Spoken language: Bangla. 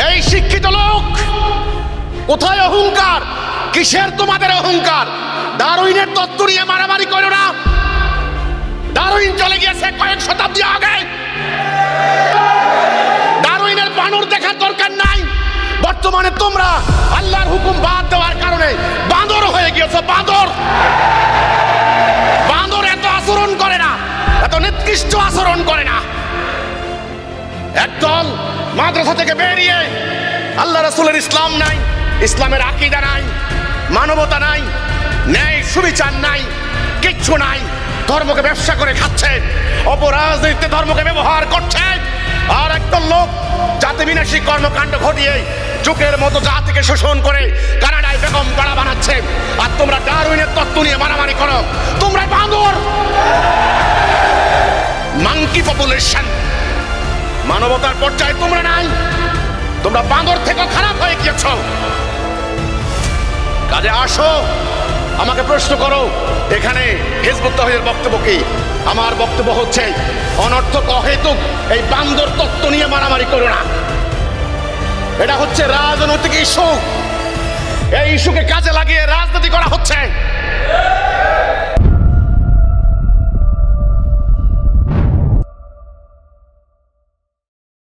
এই শিক্ষিত লোক, কোথায় অহংকার? কিসের তোমাদের অহংকার? ডারউইনের তত্ত্ব নিয়ে মারামারি করো না। ডারউইন চলে গিয়েছে কয়েক শতাব্দী আগে। ডারউইনের বানর দেখার দরকার নাই। বর্তমানে তোমরা আল্লাহর হুকুম বাদ দেওয়ার কারণে বাঁদর হয়ে গিয়েছো। বাঁদর বাঁদর এত আচরণ করে না, এত নিকৃষ্ট আচরণ করে না। একদল মাদ্রাসা থেকে বেরিয়ে আল্লাহ রাসূলের ইসলাম নাই, ইসলামের আকীদা নাই, মানবতা নাই, ন্যায় সুবিচার নাই, কিচ্ছু নাই। ধর্মকে ব্যবসা করে খাচ্ছে, অপরাজনীতিতে ধর্মকে ব্যবহার করছে। আর একদল লোক জাতি বিনাশী কর্মকাণ্ড ঘটিয়ে যুগের মতো জাতিকে শোষণ করে কানাডায় বেগম পাড়া বানাচ্ছে। আর তোমরা ডারউইনের তত্ত্ব নিয়ে মারামারি করো। তোমরা বাঁদর, মাঙ্কি পপুলেশন। মানবতার পর্যায়ে তোমরা নাই, তোমরা বাঁদর থেকে খারাপ হয়ে গিয়েছ। কাজে আসো, আমাকে প্রশ্ন করো এখানে হিজবুত তাওহীদের বক্তব্য কি? আমার বক্তব্য হচ্ছে অনর্থক অহেতুক এই বান্দর তত্ত্ব নিয়ে মারামারি করো না। এটা হচ্ছে রাজনৈতিক ইস্যু। এই ইস্যুকে কাজে লাগিয়ে রাজনীতি করা হচ্ছে।